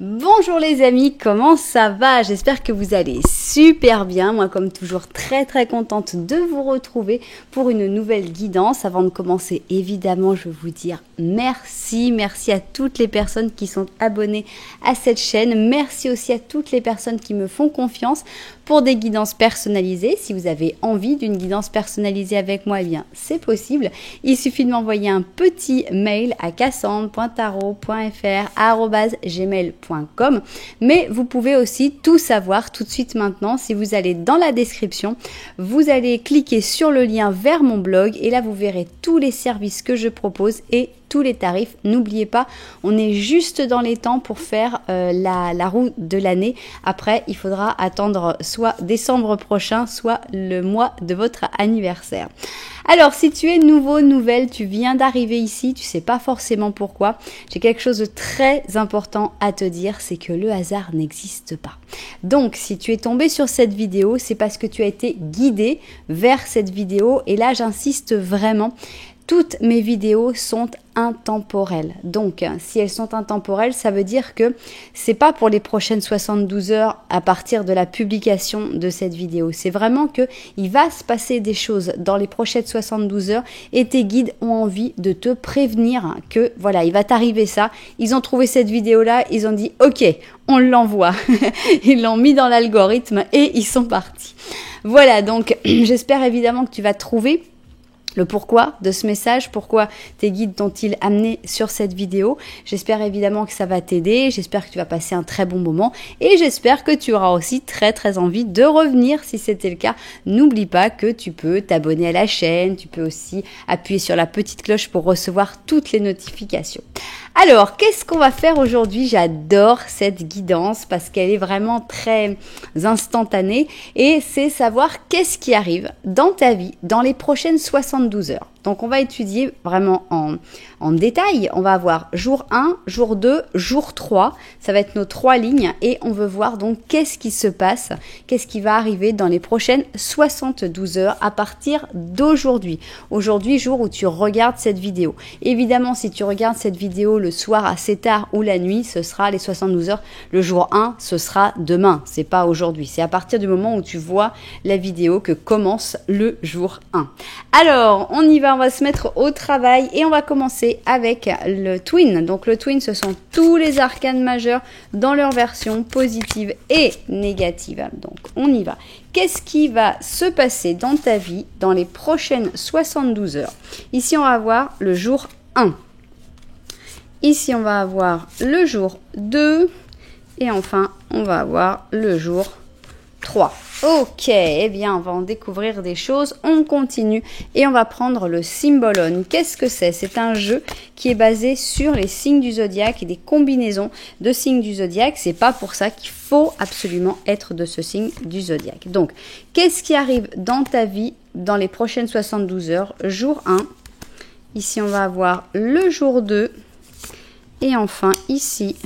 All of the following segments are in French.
Bonjour les amis, comment ça va? J'espère que vous allez super bien. Moi, comme toujours, très contente de vous retrouver pour une nouvelle guidance. Avant de commencer, évidemment, je veux vous dire merci à toutes les personnes qui sont abonnées à cette chaîne. Merci aussi à toutes les personnes qui me font confiance pour des guidances personnalisées. Si vous avez envie d'une guidance personnalisée avec moi, eh bien, c'est possible. Il suffit de m'envoyer un petit mail à cassandre.tarot.fr@gmail.com. Mais vous pouvez aussi tout savoir tout de suite maintenant. Si vous allez dans la description, vous allez cliquer sur le lien vers mon blog et là, vous verrez tous les services que je propose et tous les tarifs. N'oubliez pas, on est juste dans les temps pour faire la roue de l'année. Après, il faudra attendre soit décembre prochain, soit le mois de votre anniversaire. Alors, si tu es nouveau, nouvelle, tu viens d'arriver ici, tu sais pas forcément pourquoi, j'ai quelque chose de très important à te dire, c'est que le hasard n'existe pas. Donc, si tu es tombé sur cette vidéo, c'est parce que tu as été guidé vers cette vidéo et là, j'insiste vraiment. Toutes mes vidéos sont intemporelles. Donc, si elles sont intemporelles, ça veut dire que c'est pas pour les prochaines 72 heures à partir de la publication de cette vidéo. C'est vraiment que il va se passer des choses dans les prochaines 72 heures et tes guides ont envie de te prévenir que voilà, il va t'arriver ça. Ils ont trouvé cette vidéo-là, ils ont dit OK, on l'envoie. Ils l'ont mis dans l'algorithme et ils sont partis. Voilà, donc j'espère évidemment que tu vas trouver le pourquoi de ce message, pourquoi tes guides t'ont-ils amené sur cette vidéo. J'espère évidemment que ça va t'aider, j'espère que tu vas passer un très bon moment et j'espère que tu auras aussi très envie de revenir si c'était le cas. N'oublie pas que tu peux t'abonner à la chaîne, tu peux aussi appuyer sur la petite cloche pour recevoir toutes les notifications. Alors, qu'est-ce qu'on va faire aujourd'hui? J'adore cette guidance parce qu'elle est vraiment très instantanée et c'est savoir qu'est-ce qui arrive dans ta vie dans les prochaines 72 heures. Donc, on va étudier vraiment en détail. On va avoir jour 1, jour 2, jour 3. Ça va être nos 3 lignes et on veut voir donc qu'est-ce qui se passe, qu'est-ce qui va arriver dans les prochaines 72 heures à partir d'aujourd'hui. Aujourd'hui, jour où tu regardes cette vidéo. Évidemment, si tu regardes cette vidéo le soir assez tard ou la nuit, ce sera les 72 heures. Le jour 1, ce sera demain. C'est pas aujourd'hui. C'est à partir du moment où tu vois la vidéo que commence le jour 1. Alors, on y va. On va se mettre au travail et on va commencer avec le twin. Donc le twin, ce sont tous les arcanes majeurs dans leur version positive et négative. Donc on y va. Qu'est-ce qui va se passer dans ta vie dans les prochaines 72 heures? Ici, on va avoir le jour 1. Ici, on va avoir le jour 2. Et enfin, on va avoir le jour 3. Ok, eh bien, on va en découvrir des choses. On continue et on va prendre le Symbolon. Qu'est-ce que c'est? C'est un jeu qui est basé sur les signes du zodiaque et des combinaisons de signes du zodiaque. C'est pas pour ça qu'il faut absolument être de ce signe du zodiaque. Donc, qu'est-ce qui arrive dans ta vie dans les prochaines 72 heures? Jour 1. Ici, on va avoir le jour 2. Et enfin, ici,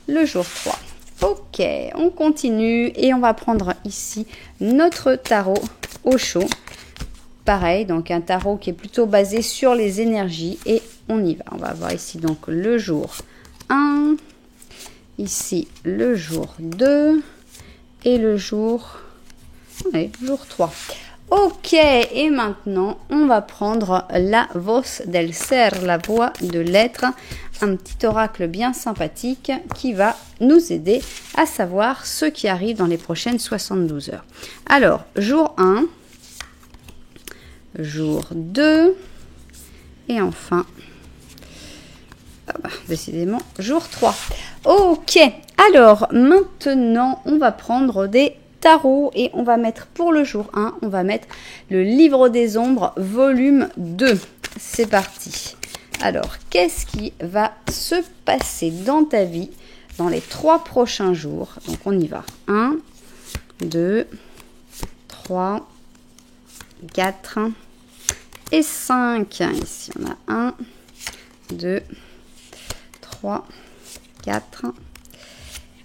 le jour 3. Ok, on continue et on va prendre ici notre tarot au chaud. Pareil, donc un tarot qui est plutôt basé sur les énergies et on y va. On va avoir ici donc le jour 1, ici le jour 2 et le jour 3. Ok, et maintenant, on va prendre la voz del ser, la voix de l'être, un petit oracle bien sympathique qui va nous aider à savoir ce qui arrive dans les prochaines 72 heures. Alors, jour 1, jour 2, et enfin, décidément, jour 3. Ok, alors maintenant, on va prendre des tarot et on va mettre pour le jour 1, on va mettre le livre des ombres volume 2. C'est parti. Alors, qu'est-ce qui va se passer dans ta vie dans les 3 prochains jours? Donc, on y va. 1, 2, 3, 4 et 5. Ici, on a 1, 2, 3, 4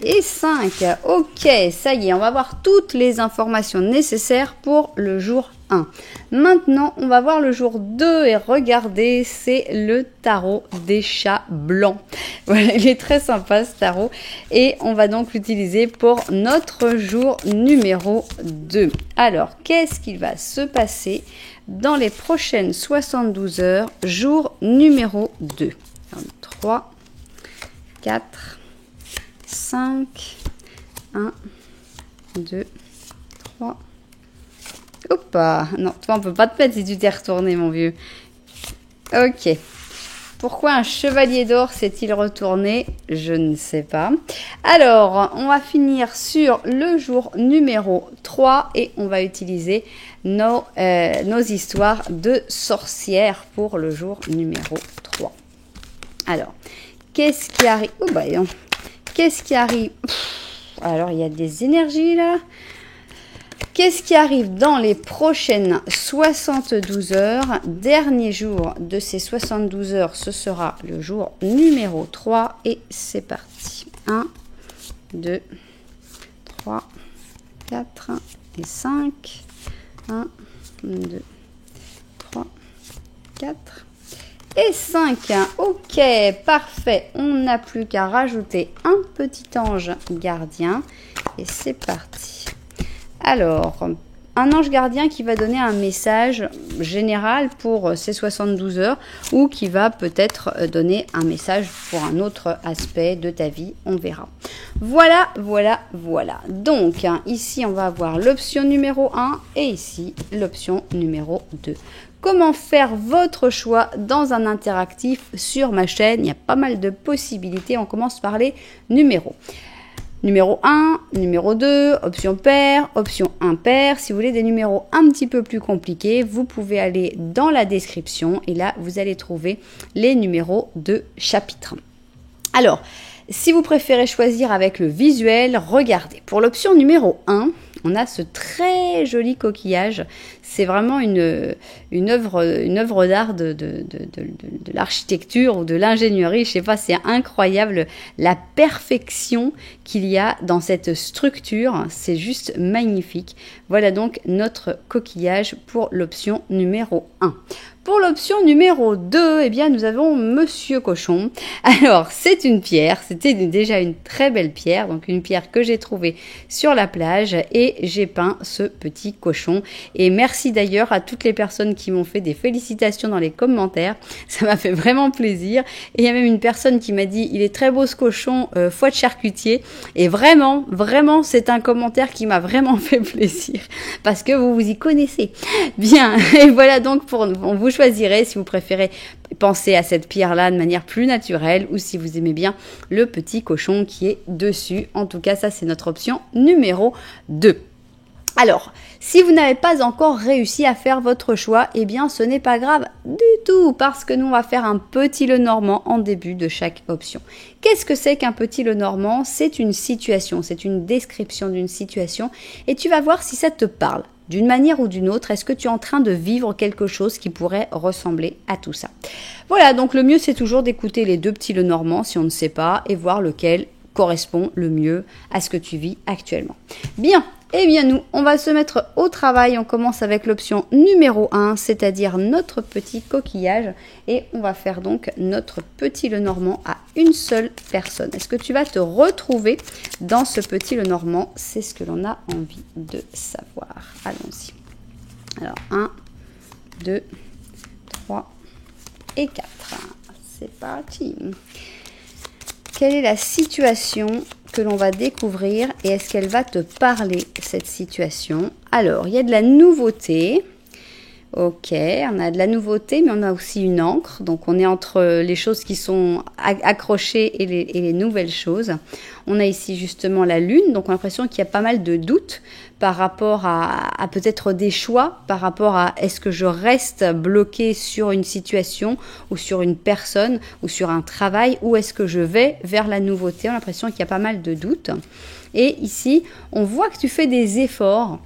et 5. Ok, ça y est, on va avoir toutes les informations nécessaires pour le jour 1. Maintenant, on va voir le jour 2 et regardez, c'est le tarot des chats blancs. Voilà, il est très sympa ce tarot et on va donc l'utiliser pour notre jour numéro 2. Alors, qu'est-ce qu'il va se passer dans les prochaines 72 heures, jour numéro 2? 3, 4, 5, 1, 2, 3. Opa, non, toi on peut pas te mettre si tu t'es retourné mon vieux. Ok. Pourquoi un chevalier d'or s'est-il retourné? Je ne sais pas. Alors, on va finir sur le jour numéro 3 et on va utiliser nos histoires de sorcières pour le jour numéro 3. Alors, qu'est-ce qui arrive? Oh bah non. Qu'est-ce qui arrive? Alors, il y a des énergies là. Qu'est-ce qui arrive dans les prochaines 72 heures? Dernier jour de ces 72 heures, ce sera le jour numéro 3 et c'est parti. 1, 2, 3, 4 et 5. 1, 2, 3, 4 et 5. Ok, parfait. On n'a plus qu'à rajouter un petit ange gardien et c'est parti. Alors, un ange gardien qui va donner un message général pour ces 72 heures ou qui va peut-être donner un message pour un autre aspect de ta vie, on verra. Voilà, voilà, voilà. Donc, ici, on va avoir l'option numéro 1 et ici, l'option numéro 2. Comment faire votre choix dans un interactif sur ma chaîne? Il y a pas mal de possibilités. On commence par les numéros. Numéro 1, numéro 2, option pair, option impair. Si vous voulez des numéros un petit peu plus compliqués, vous pouvez aller dans la description et là, vous allez trouver les numéros de chapitre. Alors, si vous préférez choisir avec le visuel, regardez. Pour l'option numéro 1, on a ce très joli coquillage. C'est vraiment une œuvre d'art de l'architecture ou de l'ingénierie. Je sais pas, c'est incroyable la perfection qu'il y a dans cette structure. C'est juste magnifique. Voilà donc notre coquillage pour l'option numéro 1. Pour l'option numéro 2, eh bien, nous avons Monsieur Cochon. Alors, c'est une pierre. C'était déjà une très belle pierre. Donc, une pierre que j'ai trouvée sur la plage et j'ai peint ce petit cochon. Et merci d'ailleurs à toutes les personnes qui m'ont fait des félicitations dans les commentaires. Ça m'a fait vraiment plaisir. Et il y a même une personne qui m'a dit « Il est très beau ce cochon, foi de charcutier ». Et vraiment, vraiment, c'est un commentaire qui m'a vraiment fait plaisir. Parce que vous vous y connaissez. Bien. Et voilà donc vous choisirez si vous préférez penser à cette pierre-là de manière plus naturelle ou si vous aimez bien le petit cochon qui est dessus. En tout cas, ça, c'est notre option numéro 2. Alors, si vous n'avez pas encore réussi à faire votre choix, eh bien, ce n'est pas grave du tout parce que nous, on va faire un petit Lenormand en début de chaque option. Qu'est-ce que c'est qu'un petit Lenormand? C'est une situation, c'est une description d'une situation et tu vas voir si ça te parle. D'une manière ou d'une autre, est-ce que tu es en train de vivre quelque chose qui pourrait ressembler à tout ça? Voilà, donc le mieux, c'est toujours d'écouter les deux petits Lenormand si on ne sait pas et voir lequel correspond le mieux à ce que tu vis actuellement. Bien, eh bien nous, on va se mettre au travail. On commence avec l'option numéro 1, c'est-à-dire notre petit coquillage. Et on va faire donc notre petit Lenormand à une seule personne. Est-ce que tu vas te retrouver dans ce petit Lenormand? C'est ce que l'on a envie de savoir. Allons-y. Alors, 1, 2, 3 et 4. C'est parti. Quelle est la situation que l'on va découvrir et est-ce qu'elle va te parler, cette situation? Alors, il y a de la nouveauté. Ok, on a de la nouveauté, mais on a aussi une encre. Donc, on est entre les choses qui sont accrochées et les nouvelles choses. On a ici justement la lune. Donc, on a l'impression qu'il y a pas mal de doutes par rapport à peut-être des choix, par rapport à est-ce que je reste bloqué sur une situation ou sur une personne ou sur un travail ou est-ce que je vais vers la nouveauté. On a l'impression qu'il y a pas mal de doutes. Et ici, on voit que tu fais des efforts.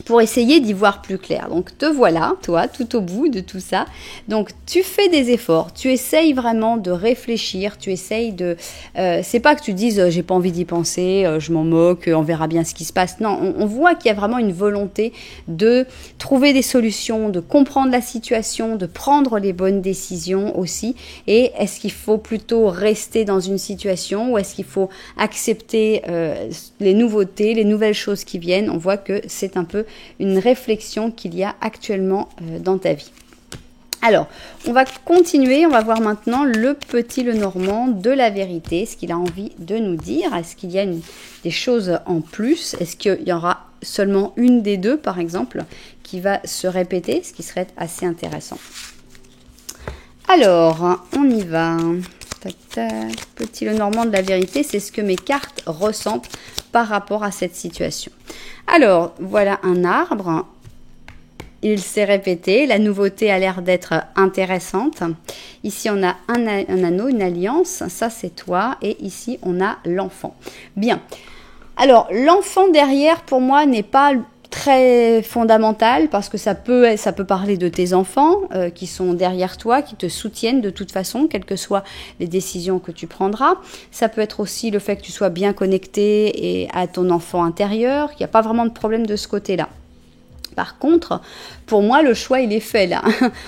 pour essayer d'y voir plus clair. Donc te voilà, toi, tout au bout de tout ça. Donc tu fais des efforts, tu essayes vraiment de réfléchir, tu essayes de... c'est pas que tu dises j'ai pas envie d'y penser, je m'en moque, on verra bien ce qui se passe. Non, on voit qu'il y a vraiment une volonté de trouver des solutions, de comprendre la situation, de prendre les bonnes décisions aussi. Et est-ce qu'il faut plutôt rester dans une situation ou est-ce qu'il faut accepter les nouveautés, les nouvelles choses qui viennent? On voit que c'est un peu une réflexion qu'il y a actuellement dans ta vie. Alors, on va continuer, on va voir maintenant le petit Lenormand de la vérité, ce qu'il a envie de nous dire. Est-ce qu'il y a des choses en plus? Est-ce qu'il y aura seulement une des deux, par exemple, qui va se répéter, ce qui serait assez intéressant. Alors, on y va. Tac, tac. Petit Lenormand de la vérité, c'est ce que mes cartes ressentent par rapport à cette situation. Alors, voilà un arbre. Il s'est répété. La nouveauté a l'air d'être intéressante. Ici, on a un anneau, une alliance. Ça, c'est toi. Et ici, on a l'enfant. Bien. Alors, l'enfant derrière, pour moi, n'est pas très fondamental parce que ça peut parler de tes enfants qui sont derrière toi, qui te soutiennent de toute façon, quelles que soient les décisions que tu prendras. Ça peut être aussi le fait que tu sois bien connecté à ton enfant intérieur, qu'il n'y a pas vraiment de problème de ce côté-là. Par contre, pour moi, le choix, il est fait là.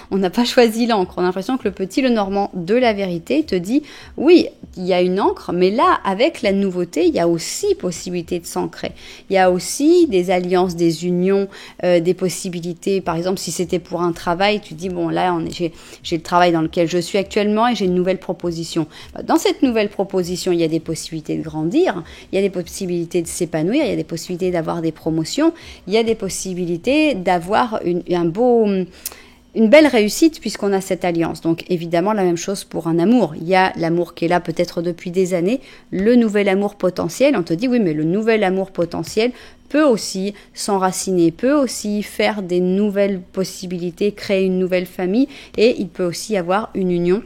On n'a pas choisi l'encre. On a l'impression que le petit Lenormand de la vérité te dit, oui, il y a une encre, mais là, avec la nouveauté, il y a aussi possibilité de s'ancrer. Il y a aussi des alliances, des unions, des possibilités. Par exemple, si c'était pour un travail, tu dis, bon, là, j'ai le travail dans lequel je suis actuellement et j'ai une nouvelle proposition. Dans cette nouvelle proposition, il y a des possibilités de grandir, il y a des possibilités de s'épanouir, il y a des possibilités d'avoir des promotions, il y a des possibilités d'avoir une belle réussite puisqu'on a cette alliance. Donc évidemment la même chose pour un amour. Il y a l'amour qui est là peut-être depuis des années, le nouvel amour potentiel. On te dit oui mais le nouvel amour potentiel peut aussi s'enraciner, peut aussi faire des nouvelles possibilités, créer une nouvelle famille et il peut aussi avoir une union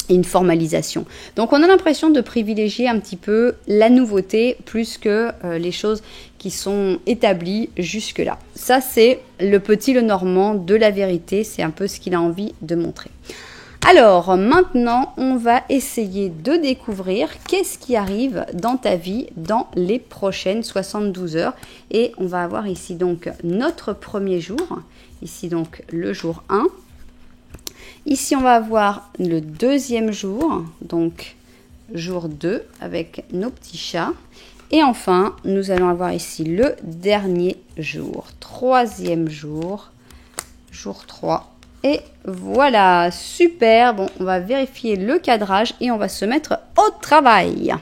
et une formalisation. Donc on a l'impression de privilégier un petit peu la nouveauté plus que les choses qui sont établies jusque-là. Ça c'est le petit Lenormand de la vérité, c'est un peu ce qu'il a envie de montrer. Alors maintenant on va essayer de découvrir qu'est-ce qui arrive dans ta vie dans les prochaines 72 heures et on va avoir ici donc notre premier jour, ici donc le jour 1. Ici, on va avoir le deuxième jour, donc jour 2 avec nos petits chats. Et enfin, nous allons avoir ici le dernier jour, troisième jour, jour 3. Et voilà, super. Bon, on va vérifier le cadrage et on va se mettre au travail.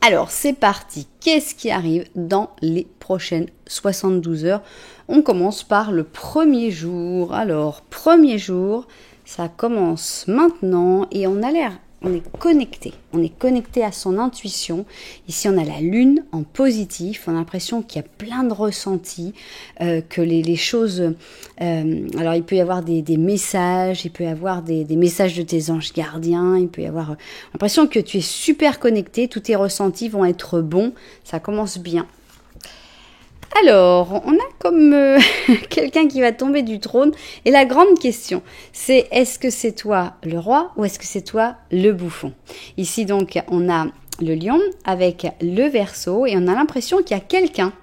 Alors, c'est parti. Qu'est-ce qui arrive dans les prochaines 72 heures? On commence par le premier jour. Alors, premier jour... Ça commence maintenant et on est connecté à son intuition. Ici, on a la lune en positif. On a l'impression qu'il y a plein de ressentis, que les choses... alors, il peut y avoir des messages, il peut y avoir des messages de tes anges gardiens, il peut y avoir l'impression que tu es super connecté, tous tes ressentis vont être bons. Ça commence bien. Alors, on a comme quelqu'un qui va tomber du trône. Et la grande question, c'est est-ce que c'est toi le roi ou est-ce que c'est toi le bouffon? Ici donc, on a le lion avec le Verseau et on a l'impression qu'il y a quelqu'un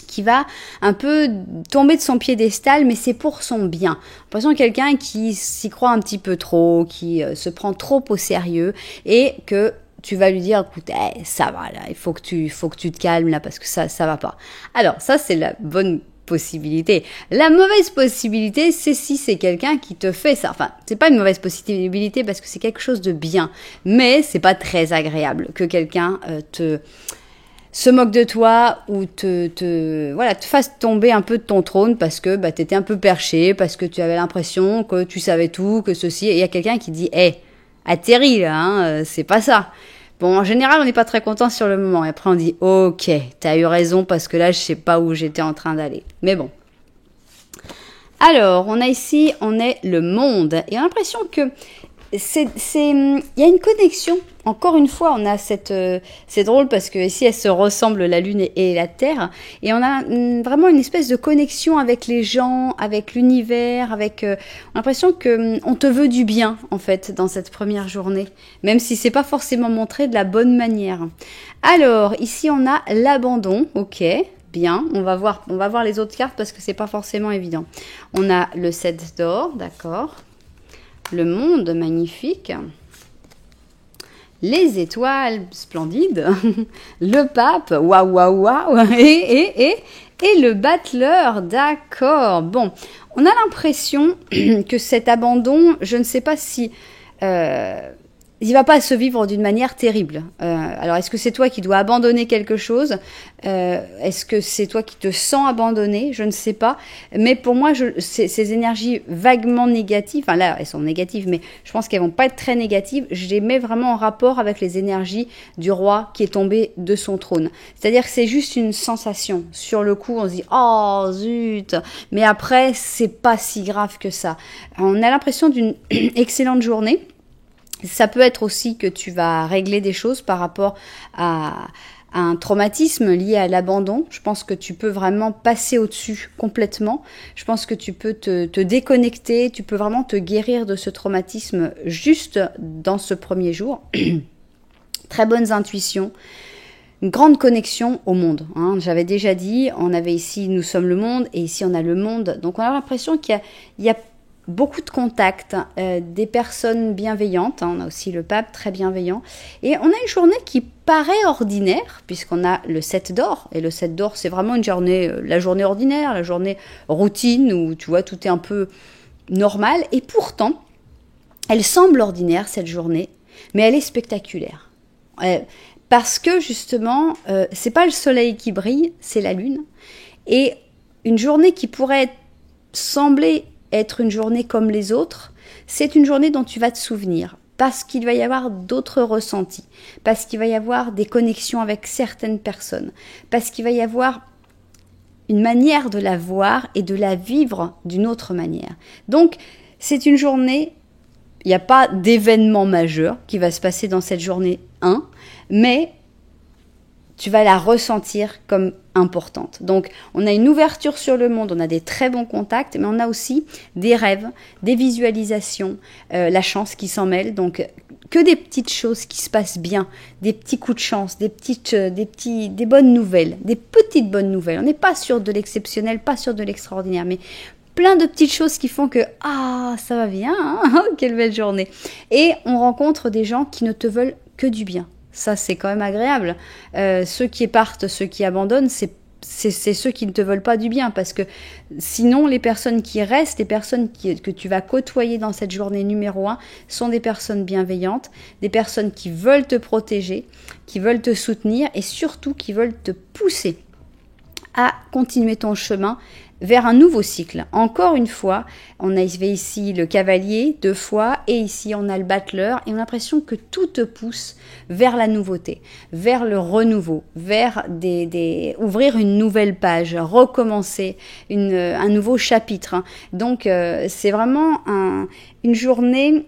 qui va un peu tomber de son piédestal, mais c'est pour son bien. L'impression quelqu'un qui s'y croit un petit peu trop, qui se prend trop au sérieux et que tu vas lui dire, écoute, ça va là, il faut que tu te calmes là parce que ça va pas. Alors ça c'est la bonne possibilité. La mauvaise possibilité, c'est si c'est quelqu'un qui te fait ça. Enfin, c'est pas une mauvaise possibilité parce que c'est quelque chose de bien, mais c'est pas très agréable que quelqu'un se moque de toi ou te fasse tomber un peu de ton trône parce que tu étais un peu perché, parce que tu avais l'impression que tu savais tout, que ceci, et il y a quelqu'un qui dit atterris là, c'est pas ça. Bon, en général, on n'est pas très content sur le moment. Et après, on dit, ok, t'as eu raison parce que là, je sais pas où j'étais en train d'aller. Mais bon. Alors, on est le monde. Et on a l'impression que il y a une connexion. Encore une fois, on a c'est drôle parce que ici elles se ressemblent, la Lune et la Terre, et on a vraiment une espèce de connexion avec les gens, avec l'univers, avec on a l'impression que on te veut du bien en fait dans cette première journée, même si c'est pas forcément montré de la bonne manière. Alors ici on a l'abandon, ok. Bien, on va voir les autres cartes parce que c'est pas forcément évident. On a le 7 d'or, d'accord. Le monde, magnifique. Les étoiles, splendides. Le pape, waouh, waouh, waouh. Et le battleur, d'accord. Bon, on a l'impression que cet abandon, je ne sais pas si... il va pas se vivre d'une manière terrible. Alors, est-ce que c'est toi qui dois abandonner quelque chose? Est-ce que c'est toi qui te sens abandonné? Je ne sais pas. Mais pour moi, ces énergies vaguement négatives, enfin là, elles sont négatives, mais je pense qu'elles vont pas être très négatives. Je les mets vraiment en rapport avec les énergies du roi qui est tombé de son trône. C'est-à-dire que c'est juste une sensation. Sur le coup, on se dit « Oh, zut !» Mais après, c'est pas si grave que ça. On a l'impression d'une excellente journée. Ça peut être aussi que tu vas régler des choses par rapport à un traumatisme lié à l'abandon. Je pense que tu peux vraiment passer au-dessus complètement. Je pense que tu peux te déconnecter, tu peux vraiment te guérir de ce traumatisme juste dans ce premier jour. Très bonnes intuitions. Une grande connexion au monde. Hein. J'avais déjà dit, on avait ici « Nous sommes le monde » et ici on a le monde. Donc on a l'impression qu'il y a beaucoup de contacts, des personnes bienveillantes, hein, on a aussi le pape très bienveillant, et on a une journée qui paraît ordinaire, puisqu'on a le 7 d'or, et le 7 d'or c'est vraiment une journée, la journée ordinaire, la journée routine, où tu vois tout est un peu normal, et pourtant, elle semble ordinaire cette journée, mais elle est spectaculaire. Parce que justement, c'est pas le soleil qui brille, c'est la lune, et une journée qui pourrait sembler être une journée comme les autres, c'est une journée dont tu vas te souvenir, parce qu'il va y avoir d'autres ressentis, parce qu'il va y avoir des connexions avec certaines personnes, parce qu'il va y avoir une manière de la voir et de la vivre d'une autre manière. Donc, c'est une journée, il n'y a pas d'événement majeur qui va se passer dans cette journée 1, mais tu vas la ressentir comme importante. Donc, on a une ouverture sur le monde, on a des très bons contacts, mais on a aussi des rêves, des visualisations, la chance qui s'en mêle. Donc, que des petites choses qui se passent bien, des petits coups de chance, des bonnes nouvelles, des petites bonnes nouvelles. On n'est pas sur de l'exceptionnel, pas sur de l'extraordinaire, mais plein de petites choses qui font que « Ah, ça va bien, hein quelle belle journée !» Et on rencontre des gens qui ne te veulent que du bien. Ça, c'est quand même agréable. Ceux qui partent, ceux qui abandonnent, c'est ceux qui ne te veulent pas du bien. Parce que sinon, les personnes qui restent, les personnes que tu vas côtoyer dans cette journée numéro 1, sont des personnes bienveillantes, des personnes qui veulent te protéger, qui veulent te soutenir et surtout qui veulent te pousser à continuer ton chemin vers un nouveau cycle. Encore une fois, on a ici le cavalier 2 fois et ici on a le battleur et on a l'impression que tout te pousse vers la nouveauté, vers le renouveau, vers ouvrir une nouvelle page, recommencer un nouveau chapitre. Donc c'est vraiment une journée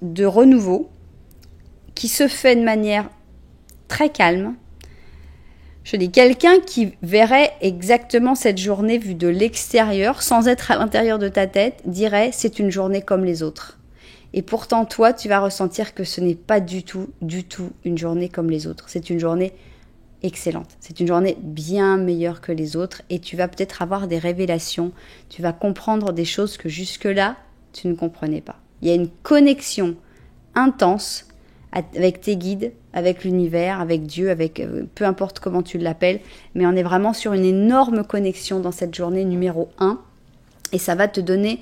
de renouveau qui se fait de manière très calme. Je dis, quelqu'un qui verrait exactement cette journée vue de l'extérieur, sans être à l'intérieur de ta tête, dirait c'est une journée comme les autres. Et pourtant, toi, tu vas ressentir que ce n'est pas du tout une journée comme les autres. C'est une journée excellente. C'est une journée bien meilleure que les autres et tu vas peut-être avoir des révélations. Tu vas comprendre des choses que jusque-là, tu ne comprenais pas. Il y a une connexion intense avec tes guides, avec l'univers, avec Dieu, avec peu importe comment tu l'appelles, mais on est vraiment sur une énorme connexion dans cette journée numéro 1 et ça va te donner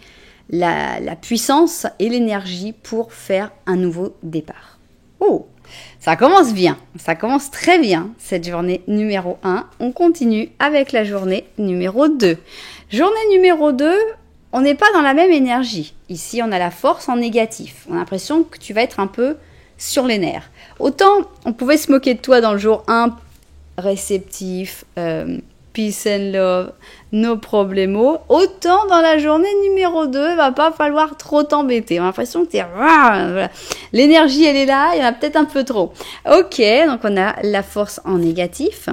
la puissance et l'énergie pour faire un nouveau départ. Oh, ça commence bien, ça commence très bien cette journée numéro 1. On continue avec la journée numéro 2. Journée numéro 2, on n'est pas dans la même énergie. Ici, on a la force en négatif. On a l'impression que tu vas être un peu sur les nerfs. Autant on pouvait se moquer de toi dans le jour 1, réceptif, peace and love, no problemo. Autant dans la journée numéro 2, il va pas falloir trop t'embêter. On a l'impression que t'es... Voilà. L'énergie, elle est là, il y en a peut-être un peu trop. Ok, donc on a la force en négatif.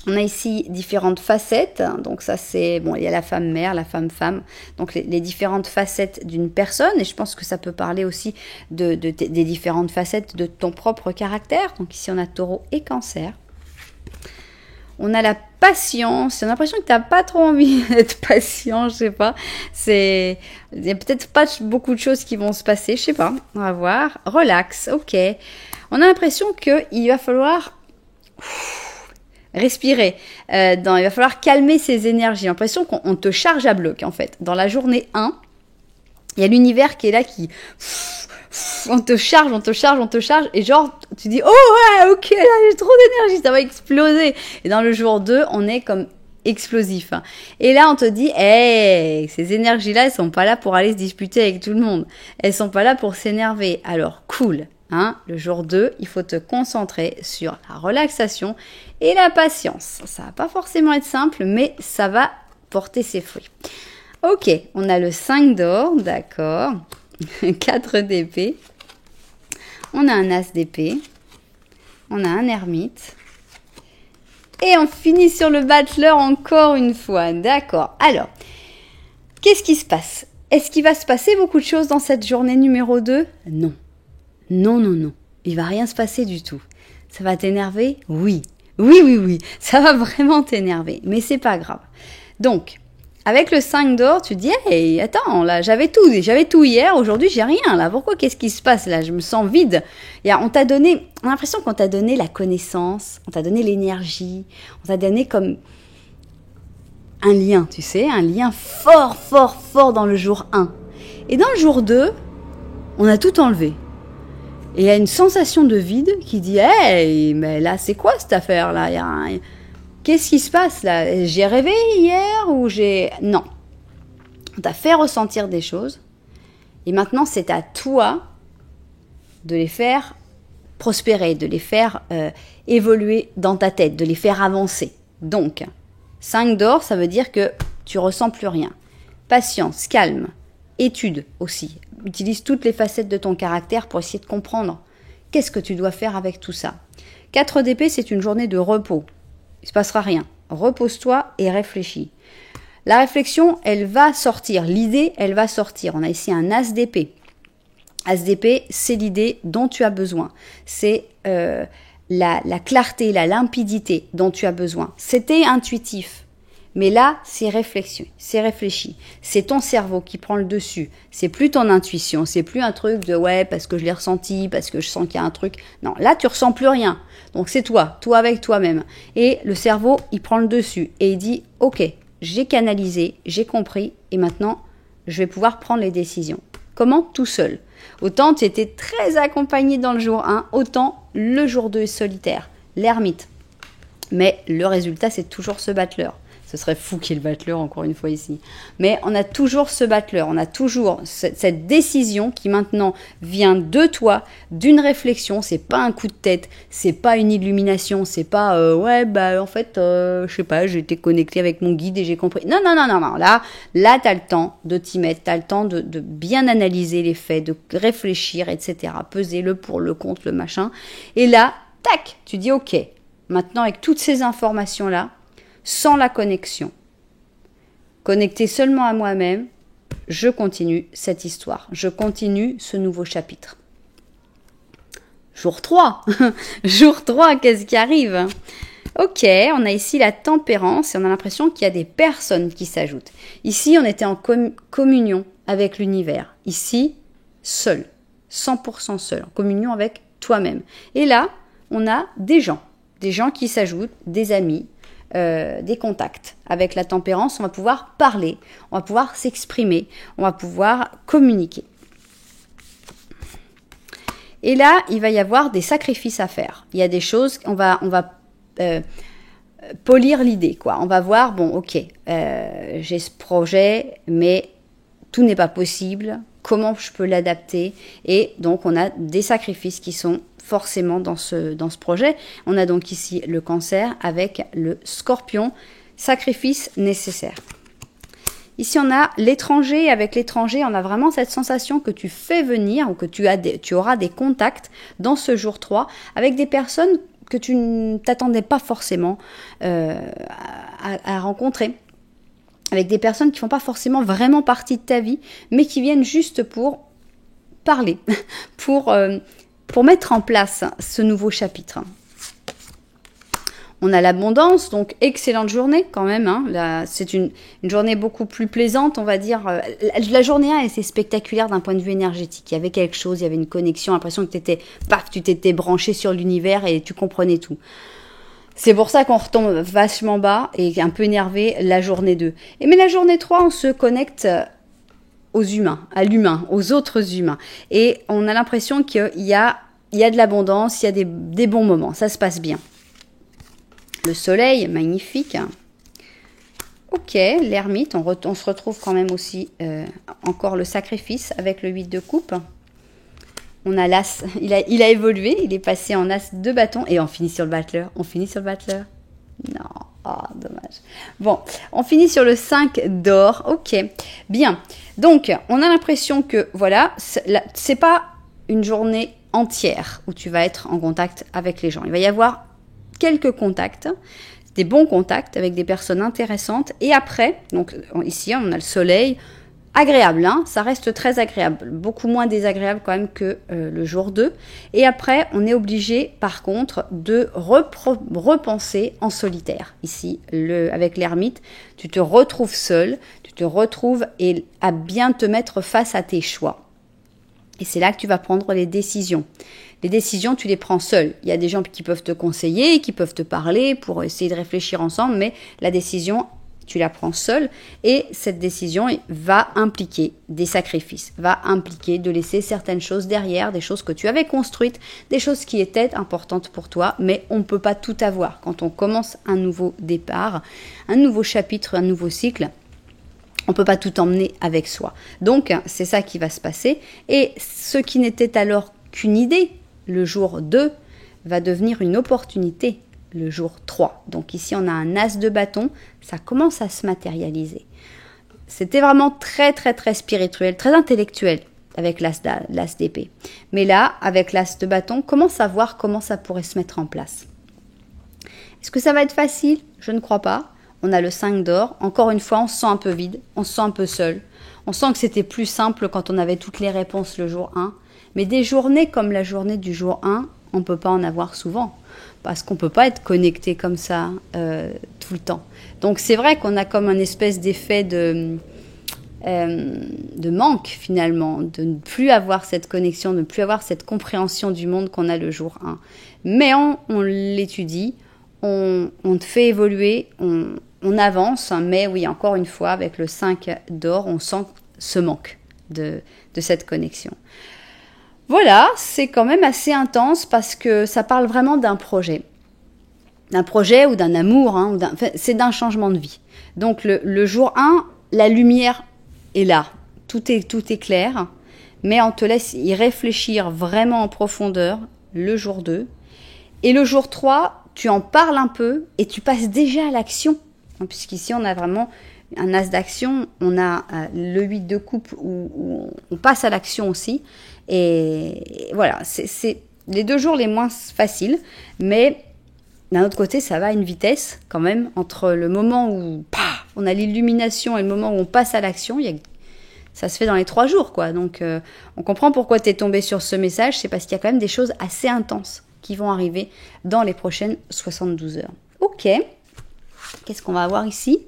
On a ici différentes facettes, donc ça c'est, bon, il y a la femme mère, la femme femme, donc les différentes facettes d'une personne, et je pense que ça peut parler aussi des différentes facettes de ton propre caractère. Donc ici on a taureau et cancer. On a la patience, j'ai l'impression que tu n'as pas trop envie d'être patient, je sais pas, il y a peut-être pas beaucoup de choses qui vont se passer, je sais pas, on va voir. Relax, ok. On a l'impression qu'il va falloir... respirer, il va falloir calmer ses énergies. J'ai l'impression qu'on te charge à bloc en fait. Dans la journée 1, il y a l'univers qui est là qui... on te charge, et genre, tu dis, oh ouais, ok, là j'ai trop d'énergie, ça va exploser. Et dans le jour 2, on est comme explosif. Et là, on te dit, hey, ces énergies-là, elles sont pas là pour aller se disputer avec tout le monde. Elles sont pas là pour s'énerver. Alors, cool. Le jour 2, il faut te concentrer sur la relaxation et la patience. Ça va pas forcément être simple, mais ça va porter ses fruits. Ok, on a le 5 d'or, d'accord. 4 d'épée. On a un as d'épée. On a un ermite. Et on finit sur le battleur encore une fois. D'accord. Alors, qu'est-ce qui se passe? Est-ce qu'il va se passer beaucoup de choses dans cette journée numéro 2? Non. Non, non, non. Il va rien se passer du tout. Ça va t'énerver? Oui. Oui. Ça va vraiment t'énerver. Mais c'est pas grave. Donc, avec le 5 d'or, tu te dis, hey, attends, là, j'avais tout hier, aujourd'hui, j'ai rien, là. Pourquoi? Qu'est-ce qui se passe, là? Je me sens vide. On a l'impression qu'on t'a donné la connaissance, on t'a donné l'énergie, on t'a donné comme un lien, tu sais, un lien fort dans le jour 1. Et dans le jour 2, on a tout enlevé. Et il y a une sensation de vide qui dit, hey, mais là, c'est quoi cette affaire-là? Qu'est-ce qui se passe là? J'ai rêvé hier ou j'ai... Non. On t'a fait ressentir des choses. Et maintenant, c'est à toi de les faire prospérer, de les faire évoluer dans ta tête, de les faire avancer. Donc, 5 d'or, ça veut dire que tu ressens plus rien. Patience, calme, étude aussi. Utilise toutes les facettes de ton caractère pour essayer de comprendre qu'est-ce que tu dois faire avec tout ça. 4 d'épée, c'est une journée de repos. Il ne se passera rien. Repose-toi et réfléchis. La réflexion, elle va sortir. L'idée, elle va sortir. On a ici un as d'épée. As d'épée, c'est l'idée dont tu as besoin. C'est la clarté, la limpidité dont tu as besoin. C'était intuitif. Mais là, c'est réflexion, c'est réfléchi. C'est ton cerveau qui prend le dessus. C'est plus ton intuition. C'est plus un truc de ouais, parce que je l'ai ressenti, parce que je sens qu'il y a un truc. Non, là, tu ressens plus rien. Donc, c'est toi avec toi-même. Et le cerveau, il prend le dessus. Et il dit, ok, j'ai canalisé, j'ai compris. Et maintenant, je vais pouvoir prendre les décisions. Comment? Tout seul. Autant tu étais très accompagné dans le jour 1, autant le jour 2 est solitaire. L'ermite. Mais le résultat, c'est toujours ce battleur. Ce serait fou qu'il y ait le battleur encore une fois ici. Mais on a toujours ce battleur, on a toujours cette décision qui maintenant vient de toi, d'une réflexion. C'est pas un coup de tête, c'est pas une illumination, c'est pas ouais bah en fait je sais pas, j'ai été connecté avec mon guide et j'ai compris. Non. Là t'as le temps de t'y mettre, t'as le temps de bien analyser les faits, de réfléchir, etc. Peser le pour, le contre, le machin. Et là, tac, tu dis ok. Maintenant avec toutes ces informations là. Sans la connexion, connecté seulement à moi-même, je continue cette histoire, je continue ce nouveau chapitre. Jour 3, jour 3, qu'est-ce qui arrive? Ok, on a ici la tempérance et on a l'impression qu'il y a des personnes qui s'ajoutent. Ici, on était en communion avec l'univers. Ici, seul, 100% seul, en communion avec toi-même. Et là, on a des gens qui s'ajoutent, des amis, des contacts. Avec la tempérance, on va pouvoir parler, on va pouvoir s'exprimer, on va pouvoir communiquer. Et là, il va y avoir des sacrifices à faire. Il y a des choses, on va polir l'idée, quoi. On va voir, bon, ok, j'ai ce projet, mais tout n'est pas possible. comment je peux l'adapter. Et donc, on a des sacrifices qui sont forcément dans ce projet. On a donc ici le Cancer avec le Scorpion, sacrifice nécessaire. Ici, on a l'étranger. Avec l'étranger, on a vraiment cette sensation que tu fais venir ou que tu auras des contacts dans ce jour 3 avec des personnes que tu ne t'attendais pas forcément à rencontrer. Avec des personnes qui ne font pas forcément vraiment partie de ta vie, mais qui viennent juste pour parler, pour mettre en place ce nouveau chapitre. On a l'abondance, donc excellente journée quand même. Hein. Là, c'est une journée beaucoup plus plaisante, on va dire. La journée 1 était spectaculaire d'un point de vue énergétique. Il y avait quelque chose, il y avait une connexion, l'impression que tu t'étais branché sur l'univers et tu comprenais tout. C'est pour ça qu'on retombe vachement bas et un peu énervé la journée 2. Mais la journée 3, on se connecte aux humains, à l'humain, aux autres humains. Et on a l'impression qu'il y a de l'abondance, il y a des bons moments, ça se passe bien. Le soleil, magnifique. Ok, l'ermite, on se retrouve quand même aussi, encore le sacrifice avec le 8 de coupe. On a l'as, il a évolué, il est passé en as de bâton et on finit sur le battleur. Non, dommage. Bon, on finit sur le 5 d'or, ok, bien. Donc, on a l'impression que, voilà, c'est pas une journée entière où tu vas être en contact avec les gens. Il va y avoir quelques contacts, des bons contacts avec des personnes intéressantes. Et après, donc ici, on a le soleil, agréable, hein, ça reste très agréable, beaucoup moins désagréable quand même que le jour 2. Et après, on est obligé, par contre, de repenser en solitaire. Ici, avec l'ermite, tu te retrouves seul, tu te retrouves à bien te mettre face à tes choix. Et c'est là que tu vas prendre les décisions. Les décisions, tu les prends seul. Il y a des gens qui peuvent te conseiller, qui peuvent te parler pour essayer de réfléchir ensemble, mais la décision, tu la prends seule. Et cette décision va impliquer des sacrifices, va impliquer de laisser certaines choses derrière, des choses que tu avais construites, des choses qui étaient importantes pour toi, mais on ne peut pas tout avoir. Quand on commence un nouveau départ, un nouveau chapitre, un nouveau cycle, on ne peut pas tout emmener avec soi. Donc, c'est ça qui va se passer. Et ce qui n'était alors qu'une idée, le jour 2, va devenir une opportunité, le jour 3. Donc ici, on a un as de bâton, ça commence à se matérialiser. C'était vraiment très, très, très spirituel, très intellectuel avec l'as d'épée. Mais là, avec l'as de bâton, commence à voir comment ça pourrait se mettre en place. Est-ce que ça va être facile? Je ne crois pas. On a le 5 d'or. Encore une fois, on se sent un peu vide, on se sent un peu seul. On sent que c'était plus simple quand on avait toutes les réponses le jour 1. Mais des journées comme la journée du jour 1, on ne peut pas en avoir souvent. Parce qu'on ne peut pas être connecté comme ça tout le temps. Donc c'est vrai qu'on a comme un espèce d'effet de manque finalement, de ne plus avoir cette connexion, de ne plus avoir cette compréhension du monde qu'on a le jour 1. Mais on l'étudie, on te fait évoluer, on avance, mais oui, encore une fois, avec le 5 d'or, on sent ce manque de cette connexion. Voilà, c'est quand même assez intense parce que ça parle vraiment d'un projet ou d'un amour, hein, c'est d'un changement de vie. Donc le jour 1, la lumière est là, tout est clair, mais on te laisse y réfléchir vraiment en profondeur le jour 2. Et le jour 3, tu en parles un peu et tu passes déjà à l'action. Puisqu'ici, on a vraiment un as d'action, on a le 8 de coupe où on passe à l'action aussi. Et voilà, c'est les 2 jours les moins faciles, mais d'un autre côté, ça va à une vitesse quand même, entre le moment où on a l'illumination et le moment où on passe à l'action, ça se fait dans les 3 jours, quoi. Donc, on comprend pourquoi tu es tombé sur ce message, c'est parce qu'il y a quand même des choses assez intenses qui vont arriver dans les prochaines 72 heures. Ok, qu'est-ce qu'on va avoir ici?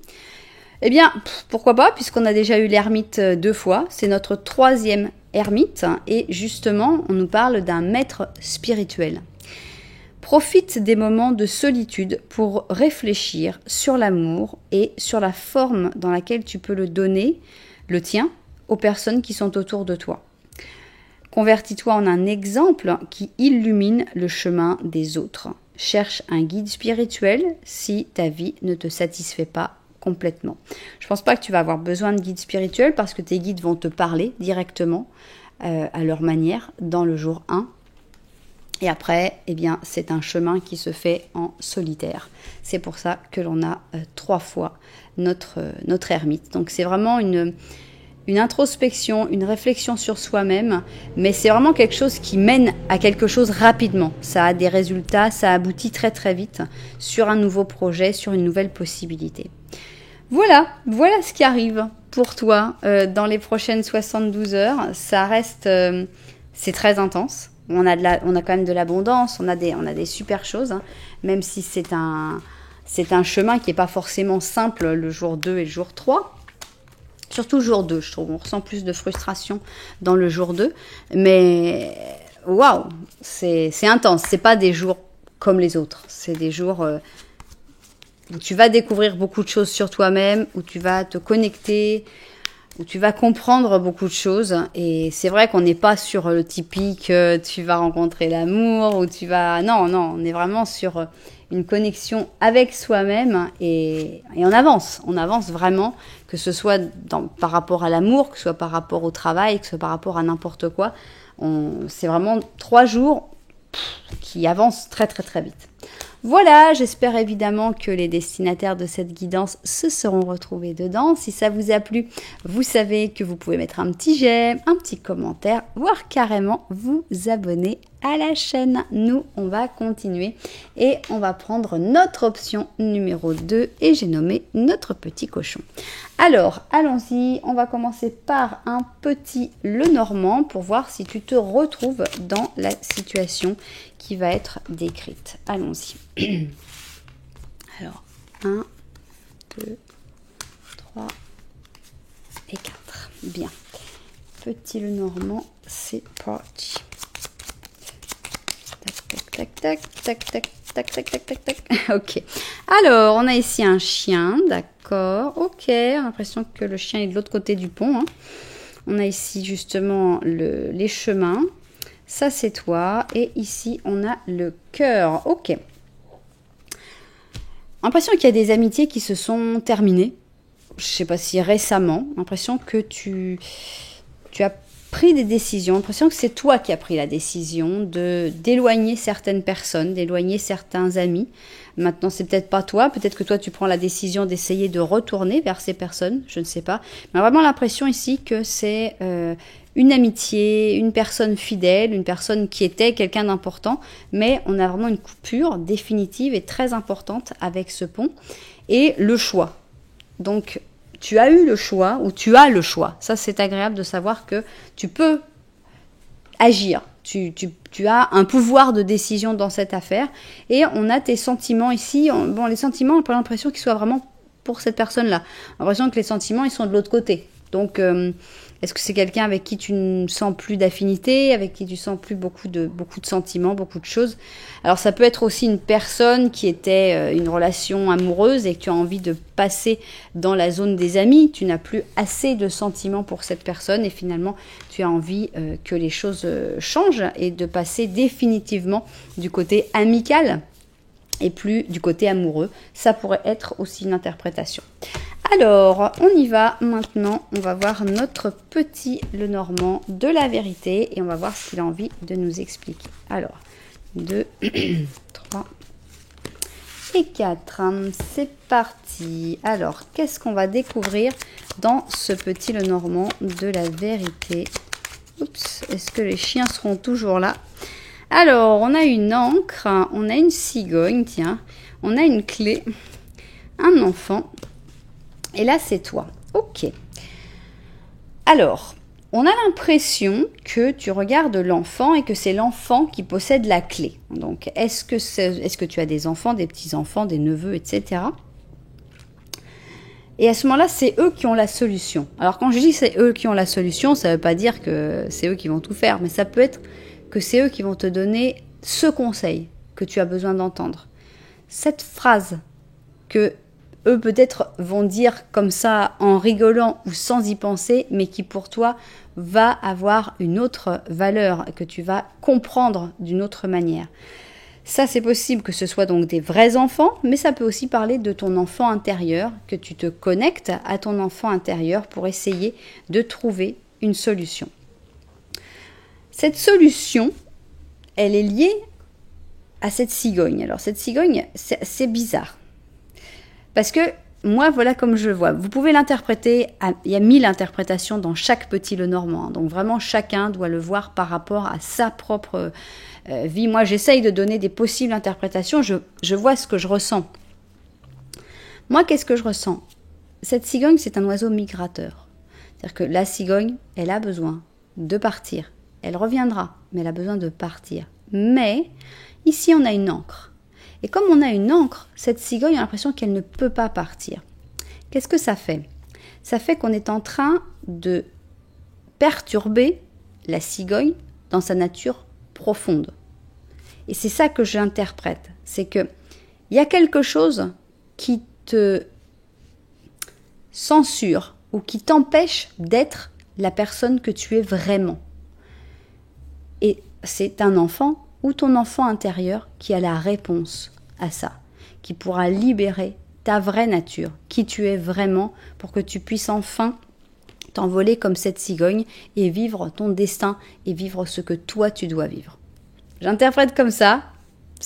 Eh bien, pourquoi pas, puisqu'on a déjà eu l'ermite 2 fois, c'est notre 3e ermite, et justement, on nous parle d'un maître spirituel. Profite des moments de solitude pour réfléchir sur l'amour et sur la forme dans laquelle tu peux le donner, le tien, aux personnes qui sont autour de toi. Convertis-toi en un exemple qui illumine le chemin des autres. Cherche un guide spirituel si ta vie ne te satisfait pas complètement. Je pense pas que tu vas avoir besoin de guides spirituels parce que tes guides vont te parler directement à leur manière dans le jour 1. Et après, eh bien, c'est un chemin qui se fait en solitaire. C'est pour ça que l'on a 3 fois notre ermite. Donc c'est vraiment une introspection, une réflexion sur soi-même, mais c'est vraiment quelque chose qui mène à quelque chose rapidement. Ça a des résultats, ça aboutit très très vite sur un nouveau projet, sur une nouvelle possibilité. Voilà ce qui arrive pour toi dans les prochaines 72 heures. Ça reste, c'est très intense. On a quand même de l'abondance, on a des super choses, hein, même si c'est un chemin qui n'est pas forcément simple le jour 2 et le jour 3. Surtout le jour 2, je trouve. On ressent plus de frustration dans le jour 2. Mais waouh, c'est intense. C'est pas des jours comme les autres. C'est des jours où tu vas découvrir beaucoup de choses sur toi-même, où tu vas te connecter, où tu vas comprendre beaucoup de choses. Et c'est vrai qu'on n'est pas sur le typique tu vas rencontrer l'amour, ou tu vas... Non, on est vraiment sur une connexion avec soi-même et on avance vraiment, que ce soit par rapport à l'amour, que ce soit par rapport au travail, que ce soit par rapport à n'importe quoi. C'est vraiment 3 jours qui avancent très très très vite. Voilà, j'espère évidemment que les destinataires de cette guidance se seront retrouvés dedans. Si ça vous a plu, vous savez que vous pouvez mettre un petit j'aime, un petit commentaire, voire carrément vous abonner à la chaîne. Nous, on va continuer et on va prendre notre option numéro 2 et j'ai nommé notre petit cochon. Alors, allons-y, on va commencer par un petit Lenormand pour voir si tu te retrouves dans la situation qui va être décrite. Allons-y. Alors, 1, 2, 3 et 4. Bien. Petit Lenormand, c'est parti. Tac, tac, tac, tac, tac, tac, tac, tac, tac, tac. Ok. Alors, on a ici un chien, d'accord. Ok, on a l'impression que le chien est de l'autre côté du pont. Hein. On a ici justement les chemins. Ça, c'est toi. Et ici, on a le cœur. Ok. L'impression qu'il y a des amitiés qui se sont terminées. Je ne sais pas si récemment. L'impression que tu as pris des décisions. L'impression que c'est toi qui as pris la décision d'éloigner certaines personnes, d'éloigner certains amis. Maintenant, c'est peut-être pas toi. Peut-être que toi, tu prends la décision d'essayer de retourner vers ces personnes. Je ne sais pas. Mais vraiment l'impression ici que c'est une amitié, une personne fidèle, une personne qui était quelqu'un d'important. Mais on a vraiment une coupure définitive et très importante avec ce pont. Et le choix. Donc, tu as eu le choix ou tu as le choix. Ça, c'est agréable de savoir que tu peux agir. Tu as un pouvoir de décision dans cette affaire. Et on a tes sentiments ici. Bon, les sentiments, on n'a pas l'impression qu'ils soient vraiment pour cette personne-là. On a l'impression que les sentiments, ils sont de l'autre côté. Donc, est-ce que c'est quelqu'un avec qui tu ne sens plus d'affinité, avec qui tu sens plus beaucoup de sentiments, beaucoup de choses? Alors, ça peut être aussi une personne qui était une relation amoureuse et que tu as envie de passer dans la zone des amis. Tu n'as plus assez de sentiments pour cette personne et finalement, tu as envie que les choses changent et de passer définitivement du côté amical et plus du côté amoureux. Ça pourrait être aussi une interprétation. Alors, on y va maintenant. On va voir notre petit Lenormand de la vérité et on va voir ce qu'il a envie de nous expliquer. Alors, 2, 3 et 4. C'est parti. Alors, qu'est-ce qu'on va découvrir dans ce petit Lenormand de la vérité? Oups, est-ce que les chiens seront toujours là? Alors, on a une encre, on a une cigogne, tiens, on a une clé, un enfant. Et là, c'est toi. Ok. Alors, on a l'impression que tu regardes l'enfant et que c'est l'enfant qui possède la clé. Donc, est-ce que tu as des enfants, des petits-enfants, des neveux, etc. Et à ce moment-là, c'est eux qui ont la solution. Alors, quand je dis c'est eux qui ont la solution, ça ne veut pas dire que c'est eux qui vont tout faire, mais ça peut être que c'est eux qui vont te donner ce conseil que tu as besoin d'entendre. Cette phrase que eux peut-être vont dire comme ça en rigolant ou sans y penser, mais qui pour toi va avoir une autre valeur, que tu vas comprendre d'une autre manière. Ça, c'est possible que ce soit donc des vrais enfants, mais ça peut aussi parler de ton enfant intérieur, que tu te connectes à ton enfant intérieur pour essayer de trouver une solution. Cette solution, elle est liée à cette cigogne. Alors, cette cigogne, c'est bizarre. Parce que moi, voilà comme je le vois. Vous pouvez l'interpréter, il y a 1000 interprétations dans chaque petit Lenormand. Donc vraiment, chacun doit le voir par rapport à sa propre vie. Moi, j'essaye de donner des possibles interprétations. Je vois ce que je ressens. Moi, qu'est-ce que je ressens? Cette cigogne, c'est un oiseau migrateur. C'est-à-dire que la cigogne, elle a besoin de partir. Elle reviendra, mais elle a besoin de partir. Mais ici, on a une ancre. Et comme on a une ancre, cette cigogne a l'impression qu'elle ne peut pas partir. Qu'est-ce que ça fait? Ça fait qu'on est en train de perturber la cigogne dans sa nature profonde. Et c'est ça que j'interprète. C'est qu'il y a quelque chose qui te censure ou qui t'empêche d'être la personne que tu es vraiment. Et c'est un enfant ou ton enfant intérieur qui a la réponse à ça, qui pourra libérer ta vraie nature, qui tu es vraiment, pour que tu puisses enfin t'envoler comme cette cigogne et vivre ton destin et vivre ce que toi tu dois vivre. J'interprète comme ça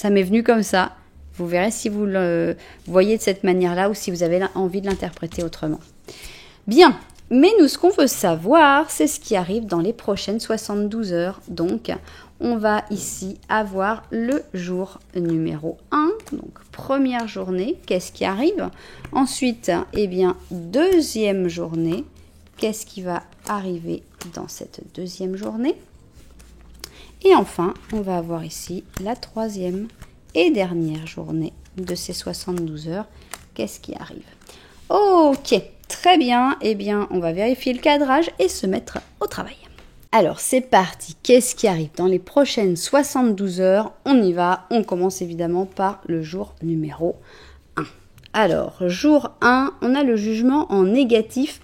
m'est venu comme ça. Vous verrez si vous le voyez de cette manière-là ou si vous avez envie de l'interpréter autrement. Bien, mais nous, ce qu'on veut savoir, c'est ce qui arrive dans les prochaines 72 heures. Donc, on va ici avoir le jour numéro 1, donc première journée, qu'est-ce qui arrive? Ensuite, eh bien, deuxième journée, qu'est-ce qui va arriver dans cette deuxième journée? Et enfin, on va avoir ici la troisième et dernière journée de ces 72 heures, qu'est-ce qui arrive? Ok, très bien, eh bien, on va vérifier le cadrage et se mettre au travail. Alors, c'est parti. Qu'est-ce qui arrive dans les prochaines 72 heures? On y va. On commence évidemment par le jour numéro 1. Alors, jour 1, on a le jugement en négatif.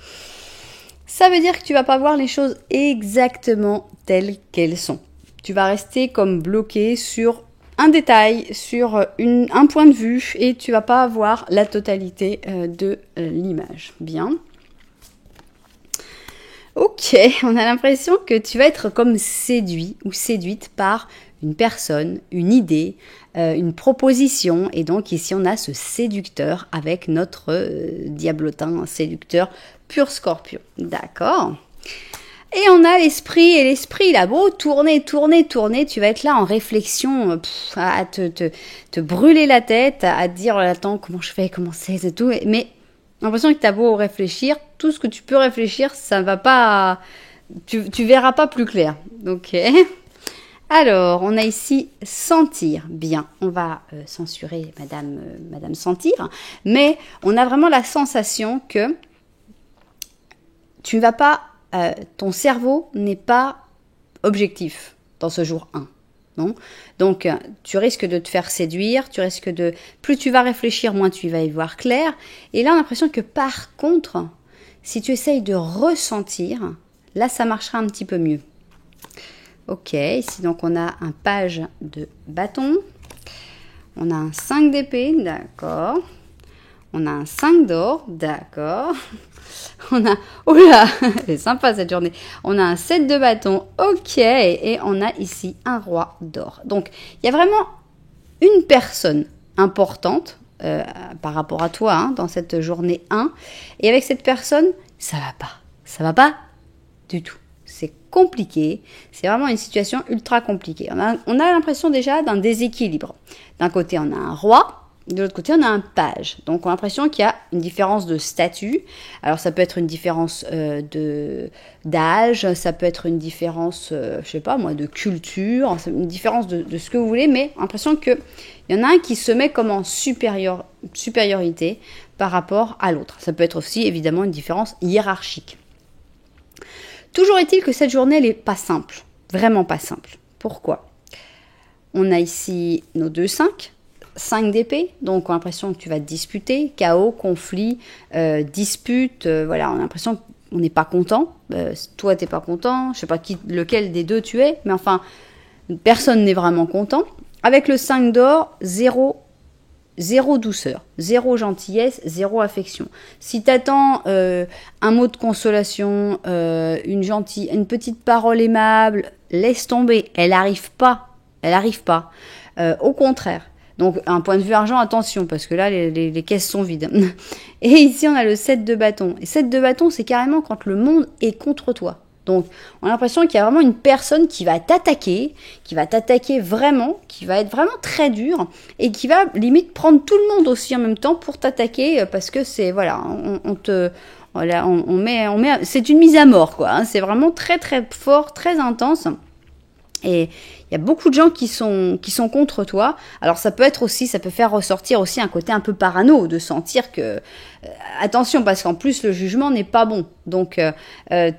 Ça veut dire que tu vas pas voir les choses exactement telles qu'elles sont. Tu vas rester comme bloqué sur un détail, sur un point de vue et tu vas pas avoir la totalité de l'image. Bien. Ok, on a l'impression que tu vas être comme séduit ou séduite par une personne, une idée, une proposition. Et donc ici, on a ce séducteur avec notre diablotin séducteur pur scorpion. D'accord. Et on a l'esprit, et l'esprit, il a beau tourner, tu vas être là en réflexion, à te brûler la tête, à te dire, attends, comment je fais, comment c'est tout, mais l'impression que tu as beau réfléchir, tout ce que tu peux réfléchir, ça va pas, tu verras pas plus clair. Ok. Alors, on a ici sentir. Bien, on va censurer Madame Sentir, mais on a vraiment la sensation que tu ne vas pas, ton cerveau n'est pas objectif dans ce jour 1. Non. Donc, tu risques de te faire séduire, plus tu vas réfléchir, moins tu vas y voir clair. Et là, on a l'impression que par contre, si tu essayes de ressentir, là, ça marchera un petit peu mieux. Ok, ici, donc, on a un page de bâton. On a un 5 d'épée, d'accord. On a un 5 d'or, d'accord. On a, oula, c'est sympa cette journée. On a un 7 de bâton, ok. Et on a ici un roi d'or. Donc, il y a vraiment une personne importante par rapport à toi hein, dans cette journée 1. Et avec cette personne, ça va pas. Ça va pas du tout. C'est compliqué. C'est vraiment une situation ultra compliquée. On a l'impression déjà d'un déséquilibre. D'un côté, on a un roi. De l'autre côté, on a un page. Donc, on a l'impression qu'il y a une différence de statut. Alors, ça peut être une différence d'âge, ça peut être une différence, je sais pas moi, de culture, une différence de ce que vous voulez, mais on a l'impression qu'il y en a un qui se met comme en supériorité par rapport à l'autre. Ça peut être aussi, évidemment, une différence hiérarchique. Toujours est-il que cette journée, elle n'est pas simple. Vraiment pas simple. Pourquoi? On a ici nos 2-5. 5 d'épée, donc on a l'impression que tu vas te disputer, chaos, conflit, dispute, voilà, on a l'impression qu'on n'est pas content, toi t'es pas content, je sais pas lequel des deux tu es, mais enfin, personne n'est vraiment content. avec le 5 d'or, zéro douceur, zéro gentillesse, zéro affection. Si tu attends un mot de consolation, une petite parole aimable, laisse tomber. Elle n'arrive pas. Elle n'arrive pas. Au contraire. Donc, un point de vue argent, attention, parce que là, les caisses sont vides. Et ici, on a le 7 de bâton. Et 7 de bâton, c'est carrément quand le monde est contre toi. Donc, on a l'impression qu'il y a vraiment une personne qui va t'attaquer vraiment, qui va être vraiment très dure et qui va limite prendre tout le monde aussi en même temps pour t'attaquer parce que c'est, voilà, c'est une mise à mort, quoi. Hein, c'est vraiment très, très fort, très intense. Et il y a beaucoup de gens qui sont contre toi. Alors ça peut faire ressortir aussi un côté un peu parano, de sentir que attention, parce qu'en plus le jugement n'est pas bon. Donc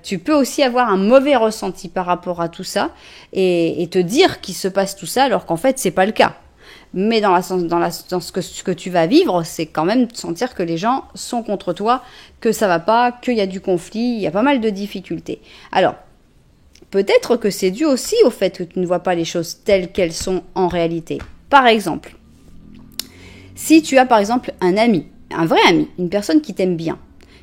tu peux aussi avoir un mauvais ressenti par rapport à tout ça et te dire qu'il se passe tout ça alors qu'en fait c'est pas le cas. Mais dans ce que tu vas vivre, c'est quand même de sentir que les gens sont contre toi, que ça va pas, qu'il y a du conflit, il y a pas mal de difficultés. Alors peut-être que c'est dû aussi au fait que tu ne vois pas les choses telles qu'elles sont en réalité. Par exemple, si tu as par exemple un ami, un vrai ami, une personne qui t'aime bien,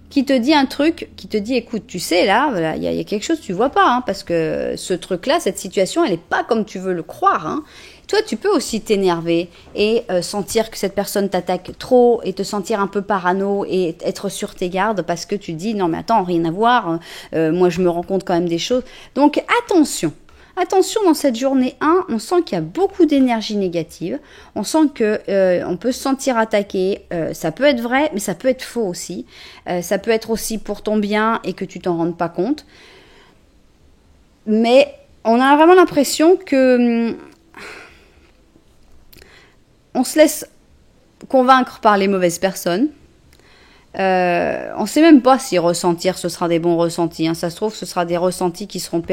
qui te dit un truc, qui te dit écoute, tu sais là, voilà, y a quelque chose que tu vois pas, hein, parce que ce truc-là, cette situation, elle n'est pas comme tu veux le croire. Hein. Toi, tu peux aussi t'énerver et sentir que cette personne t'attaque trop et te sentir un peu parano et être sur tes gardes parce que tu dis non mais attends, rien à voir, moi je me rends compte quand même des choses. Donc attention. Attention, dans cette journée 1, on sent qu'il y a beaucoup d'énergie négative. On sent que on peut se sentir attaqué. Ça peut être vrai, mais ça peut être faux aussi. Ça peut être aussi pour ton bien et que tu t'en rendes pas compte. Mais on a vraiment l'impression que on se laisse convaincre par les mauvaises personnes. On ne sait même pas si ressentir ce sera des bons ressentis. Hein. Ça se trouve, ce sera des ressentis qui seront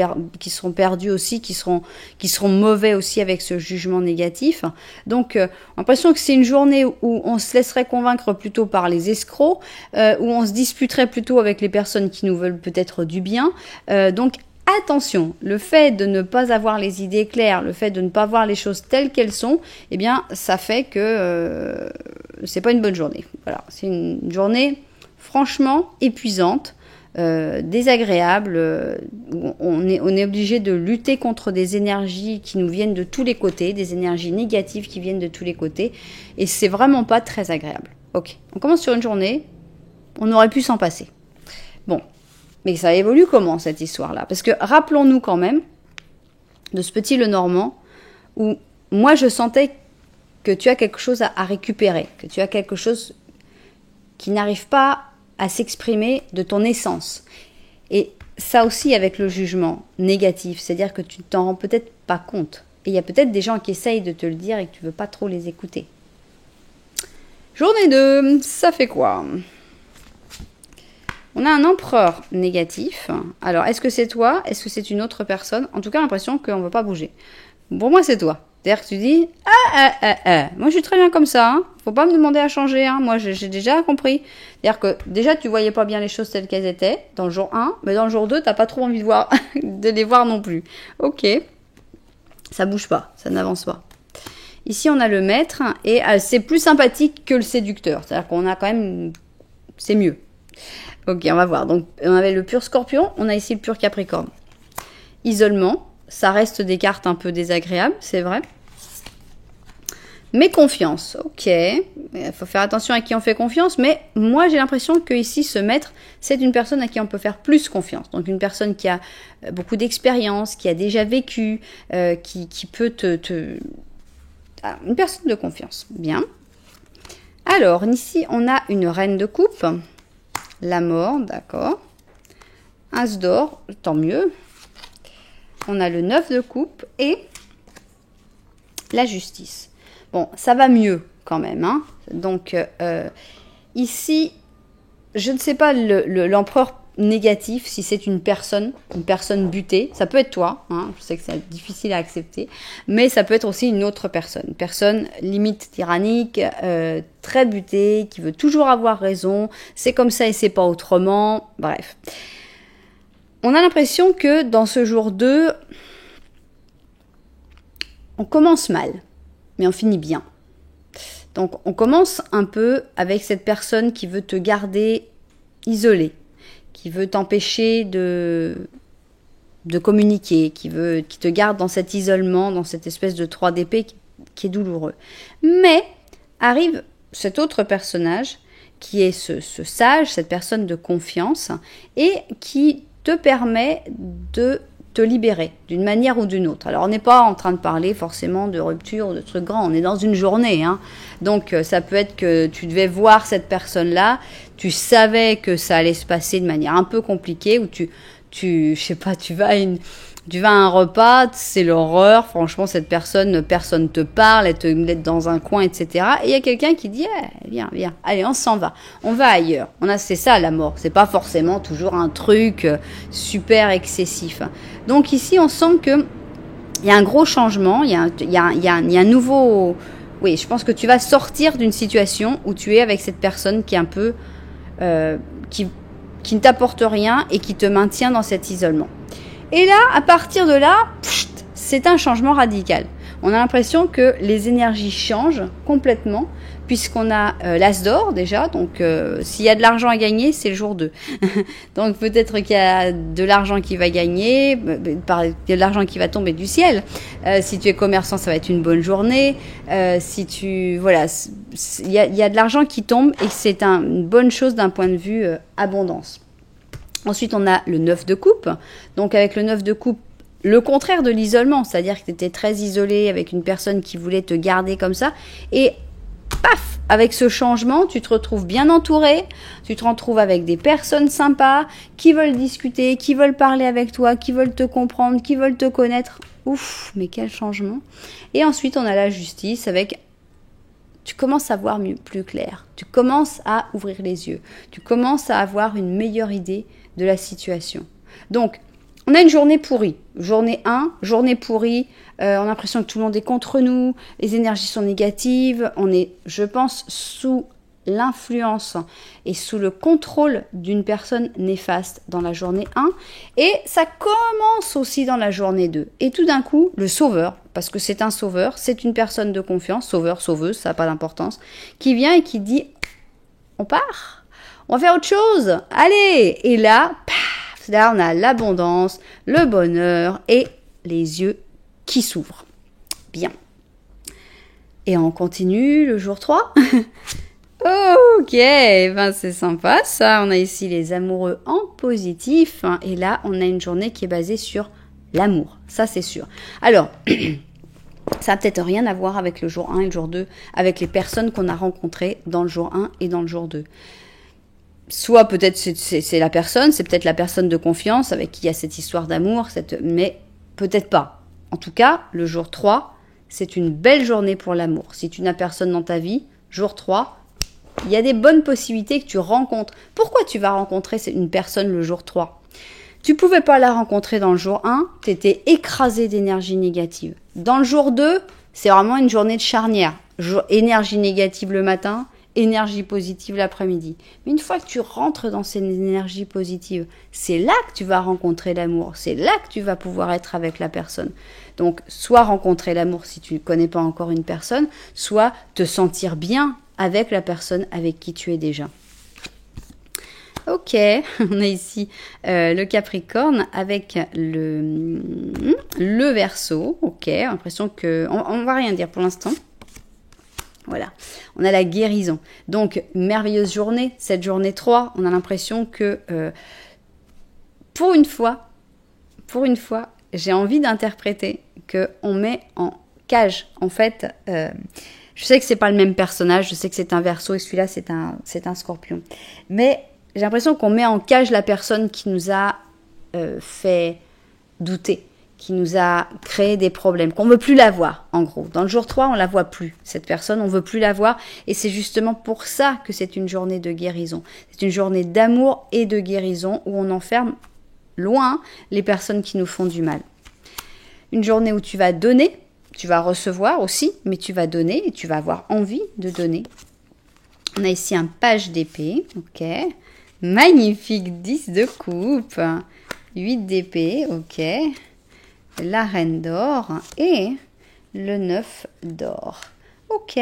perdus aussi, qui seront mauvais aussi avec ce jugement négatif. Donc, l'impression que c'est une journée où on se laisserait convaincre plutôt par les escrocs, où on se disputerait plutôt avec les personnes qui nous veulent peut-être du bien. Donc, attention, le fait de ne pas avoir les idées claires, le fait de ne pas voir les choses telles qu'elles sont, eh bien, ça fait que c'est pas une bonne journée. Voilà, c'est une journée franchement épuisante, désagréable. On est obligé de lutter contre des énergies qui nous viennent de tous les côtés, des énergies négatives qui viennent de tous les côtés, et c'est vraiment pas très agréable. Ok, on commence sur une journée, on aurait pu s'en passer. Bon. Mais ça évolue comment, cette histoire-là? Parce que rappelons-nous quand même de ce petit Lenormand où moi je sentais que tu as quelque chose à récupérer, que tu as quelque chose qui n'arrive pas à s'exprimer de ton essence. Et ça aussi avec le jugement négatif, c'est-à-dire que tu ne t'en rends peut-être pas compte. Et il y a peut-être des gens qui essayent de te le dire et que tu ne veux pas trop les écouter. Journée 2, ça fait quoi? On a un empereur négatif. Alors, est-ce que c'est toi? Est-ce que c'est une autre personne? En tout cas, l'impression qu'on ne veut pas bouger. Pour moi, c'est toi. C'est-à-dire que tu dis, moi je suis très bien comme ça, hein. Faut pas me demander à changer, hein. Moi j'ai déjà compris. C'est-à-dire que déjà tu voyais pas bien les choses telles qu'elles étaient dans le jour 1, mais dans le jour 2, t'as pas trop envie de voir, de les voir non plus. Ok. Ça bouge pas, ça n'avance pas. Ici on a le maître, et c'est plus sympathique que le séducteur. C'est-à-dire qu'on a quand même, c'est mieux. Ok, on va voir. Donc, on avait le pur Scorpion, on a ici le pur Capricorne. Isolement, ça reste des cartes un peu désagréables, c'est vrai. Mais confiance, ok. Il faut faire attention à qui on fait confiance, mais moi j'ai l'impression que ici ce maître, c'est une personne à qui on peut faire plus confiance. Donc une personne qui a beaucoup d'expérience, qui a déjà vécu, qui peut Ah, une personne de confiance. Bien. Alors, ici, on a une reine de coupe. La mort, d'accord. As d'or, tant mieux. On a le 9 de coupe et la justice. Bon, ça va mieux quand même. Hein. Donc, ici, je ne sais pas l'empereur négatif, si c'est une personne butée. Ça peut être toi, hein, je sais que c'est difficile à accepter, mais ça peut être aussi une autre personne. Une personne limite tyrannique, très butée, qui veut toujours avoir raison. C'est comme ça et c'est pas autrement. Bref. On a l'impression que dans ce jour 2, on commence mal. mais on finit bien. Donc on commence un peu avec cette personne qui veut te garder isolé, qui veut t'empêcher de communiquer, qui te garde dans cet isolement, dans cette espèce de 3 d'épée qui est douloureux. Mais arrive cet autre personnage qui est ce sage, cette personne de confiance, et qui te permet de te libérer d'une manière ou d'une autre. Alors on n'est pas en train de parler forcément de rupture ou de trucs grands, on est dans une journée, hein. Donc ça peut être que tu devais voir cette personne-là, tu savais que ça allait se passer de manière un peu compliquée, ou je sais pas, tu vas à un repas, c'est l'horreur, franchement personne te parle, elle te met dans un coin, etc. Et il y a quelqu'un qui dit, viens, allez, on s'en va, on va ailleurs. C'est ça la mort, c'est pas forcément toujours un truc super excessif. Donc ici, on sent que il y a un gros changement, il y a un nouveau... Oui, je pense que tu vas sortir d'une situation où tu es avec cette personne qui est un peu... qui ne t'apporte rien et qui te maintient dans cet isolement. Et là, à partir de là, c'est un changement radical. On a l'impression que les énergies changent complètement, puisqu'on a l'as d'or déjà, donc s'il y a de l'argent à gagner, c'est le jour 2. Donc peut-être qu'il y a de l'argent qui va gagner, il y a de l'argent qui va tomber du ciel. Si tu es commerçant, ça va être une bonne journée. Il y a de l'argent qui tombe et c'est une bonne chose d'un point de vue abondance. Ensuite, on a le 9 de coupe. Donc avec le 9 de coupe, le contraire de l'isolement, c'est-à-dire que tu étais très isolé avec une personne qui voulait te garder comme ça. Et paf, avec ce changement, tu te retrouves bien entouré, tu te retrouves avec des personnes sympas qui veulent discuter, qui veulent parler avec toi, qui veulent te comprendre, qui veulent te connaître. Ouf, mais quel changement. Et ensuite, on a la justice avec... Tu commences à voir plus clair, tu commences à ouvrir les yeux, tu commences à avoir une meilleure idée de la situation. Donc, on a une journée pourrie. Journée 1, journée pourrie, on a l'impression que tout le monde est contre nous, les énergies sont négatives, on est, je pense, sous l'influence et sous le contrôle d'une personne néfaste dans la journée 1, et ça commence aussi dans la journée 2. Et tout d'un coup, le sauveur, parce que c'est un sauveur, c'est une personne de confiance, sauveur, sauveuse, ça n'a pas d'importance, qui vient et qui dit « on part, on va faire autre chose, allez !» Et là, paf, là on a l'abondance, le bonheur et les yeux qui s'ouvrent. Bien. Et on continue le jour 3. Ok, ben c'est sympa ça. On a ici les amoureux en positif. Et là, on a une journée qui est basée sur l'amour. Ça, c'est sûr. Alors, ça n'a peut-être rien à voir avec le jour 1 et le jour 2, avec les personnes qu'on a rencontrées dans le jour 1 et dans le jour 2. Soit peut-être c'est la personne, c'est peut-être la personne de confiance avec qui il y a cette histoire d'amour, mais peut-être pas. En tout cas, le jour 3, c'est une belle journée pour l'amour. Si tu n'as personne dans ta vie, jour 3, il y a des bonnes possibilités que tu rencontres. Pourquoi tu vas rencontrer une personne le jour 3 ? Tu pouvais pas la rencontrer dans le jour 1, tu étais écrasé d'énergie négative. Dans le jour 2, c'est vraiment une journée de charnière. Énergie négative le matin, énergie positive l'après-midi. Mais une fois que tu rentres dans cette énergie positive, c'est là que tu vas rencontrer l'amour. C'est là que tu vas pouvoir être avec la personne. Donc, soit rencontrer l'amour si tu ne connais pas encore une personne, soit te sentir bien avec la personne avec qui tu es déjà. Ok, on a ici le Capricorne avec le Verseau. Ok, l'impression que... On va rien dire pour l'instant. Voilà, on a la guérison. Donc, merveilleuse journée, cette journée 3. On a l'impression que pour une fois, j'ai envie d'interpréter qu'on met en cage, en fait... je sais que c'est pas le même personnage, je sais que c'est un Verseau et celui-là c'est un Scorpion. Mais j'ai l'impression qu'on met en cage la personne qui nous a fait douter, qui nous a créé des problèmes, qu'on veut plus la voir, en gros. Dans le jour 3, on la voit plus, cette personne, on veut plus la voir. Et c'est justement pour ça que c'est une journée de guérison. C'est une journée d'amour et de guérison où on enferme loin les personnes qui nous font du mal. Une journée où tu vas donner, tu vas recevoir aussi, mais tu vas donner et tu vas avoir envie de donner. On a ici un page d'épée, ok. Magnifique 10 de coupe, 8 d'épée, ok. La reine d'or et le 9 d'or. Ok.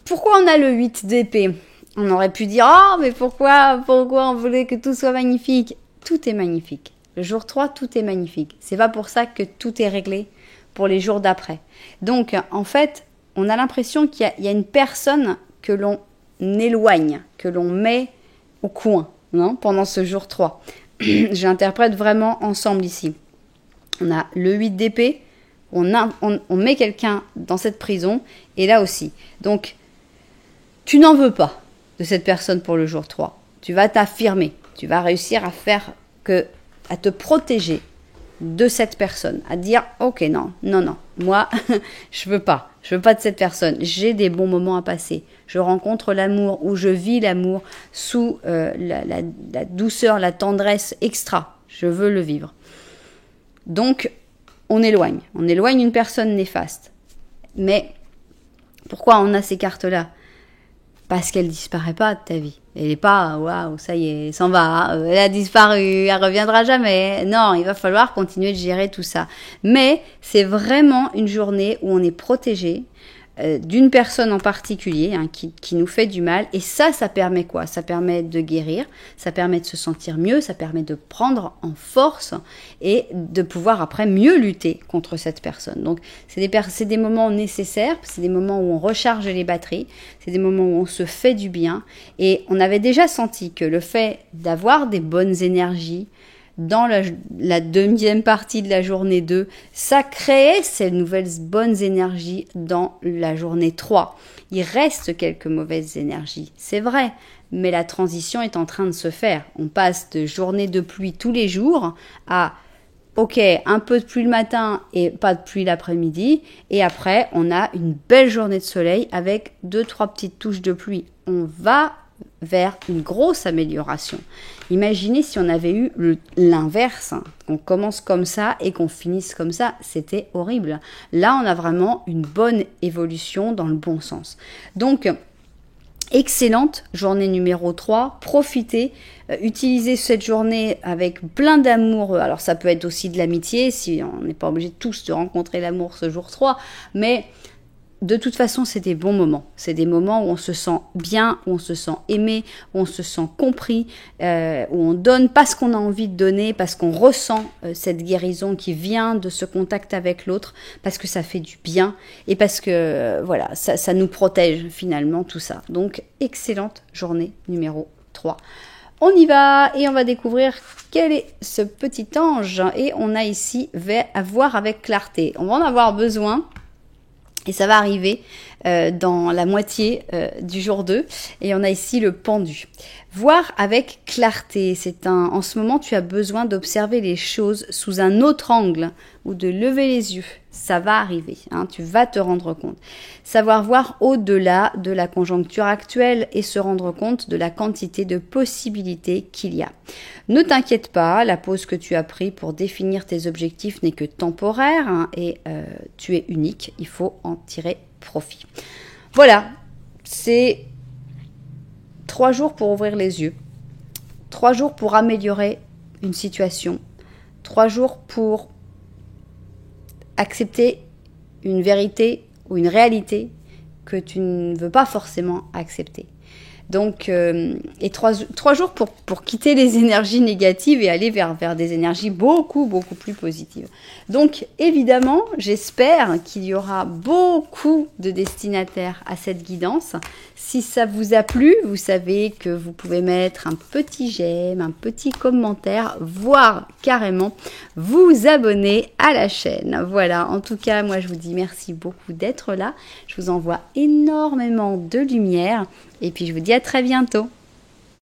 Pourquoi on a le 8 d'épée? On aurait pu dire, oh, mais pourquoi on voulait que tout soit magnifique? Tout est magnifique. Le jour 3, tout est magnifique. C'est pas pour ça que tout est réglé pour les jours d'après. Donc, en fait, on a l'impression qu'il y a une personne que l'on éloigne, que l'on met au coin, non, pendant ce jour 3. J'interprète vraiment ensemble ici. On a le 8 d'épée, on met quelqu'un dans cette prison, et là aussi. Donc, tu n'en veux pas de cette personne pour le jour 3. Tu vas t'affirmer, tu vas réussir à te protéger de cette personne, à dire ok, non, moi je veux pas de cette personne, j'ai des bons moments à passer, je rencontre l'amour ou je vis l'amour sous la douceur, la tendresse extra, je veux le vivre. Donc on éloigne une personne néfaste. Mais pourquoi on a ces cartes-là? Parce qu'elle disparaît pas de ta vie. Elle n'est pas, waouh, ça y est, elle s'en va, elle a disparu, elle reviendra jamais. Non, il va falloir continuer de gérer tout ça. Mais c'est vraiment une journée où on est protégé d'une personne en particulier qui nous fait du mal. Et ça permet quoi? Ça permet de guérir, ça permet de se sentir mieux, ça permet de prendre en force et de pouvoir après mieux lutter contre cette personne. Donc c'est des moments nécessaires, c'est des moments où on recharge les batteries, c'est des moments où on se fait du bien. Et on avait déjà senti que le fait d'avoir des bonnes énergies dans la deuxième partie de la journée 2, ça créait ces nouvelles bonnes énergies dans la journée 3. Il reste quelques mauvaises énergies, c'est vrai, mais la transition est en train de se faire. On passe de journée de pluie tous les jours à ok, un peu de pluie le matin et pas de pluie l'après-midi, et après on a une belle journée de soleil avec 2-3 petites touches de pluie. On va vers une grosse amélioration. Imaginez si on avait eu l'inverse, qu'on commence comme ça et qu'on finisse comme ça, c'était horrible. Là, on a vraiment une bonne évolution dans le bon sens. Donc, excellente journée numéro 3, profitez, utilisez cette journée avec plein d'amour. Alors ça peut être aussi de l'amitié, si on n'est pas obligé tous de rencontrer l'amour ce jour 3, mais de toute façon, c'est des bons moments. C'est des moments où on se sent bien, où on se sent aimé, où on se sent compris, où on donne parce qu'on a envie de donner, parce qu'on ressent cette guérison qui vient de ce contact avec l'autre, parce que ça fait du bien et parce que voilà, ça nous protège finalement tout ça. Donc, excellente journée numéro 3. On y va et on va découvrir quel est ce petit ange. Et on a ici à voir avec clarté. On va en avoir besoin. Et ça va arriver dans la moitié du jour 2. Et on a ici le pendu. Voir avec clarté. En ce moment, tu as besoin d'observer les choses sous un autre angle ou de lever les yeux. Ça va arriver. Tu vas te rendre compte. Savoir voir au-delà de la conjoncture actuelle et se rendre compte de la quantité de possibilités qu'il y a. Ne t'inquiète pas, la pause que tu as prise pour définir tes objectifs n'est que temporaire et tu es unique. Il faut en tirer profit. Voilà, c'est 3 jours pour ouvrir les yeux, 3 jours pour améliorer une situation, 3 jours pour accepter une vérité ou une réalité que tu ne veux pas forcément accepter. Donc, et 3 jours pour quitter les énergies négatives et aller vers des énergies beaucoup plus positives. Donc, évidemment, j'espère qu'il y aura beaucoup de destinataires à cette guidance. Si ça vous a plu, vous savez que vous pouvez mettre un petit j'aime, un petit commentaire, voire carrément vous abonner à la chaîne. Voilà, en tout cas, moi je vous dis merci beaucoup d'être là. Je vous envoie énormément de lumière et puis je vous dis à très bientôt.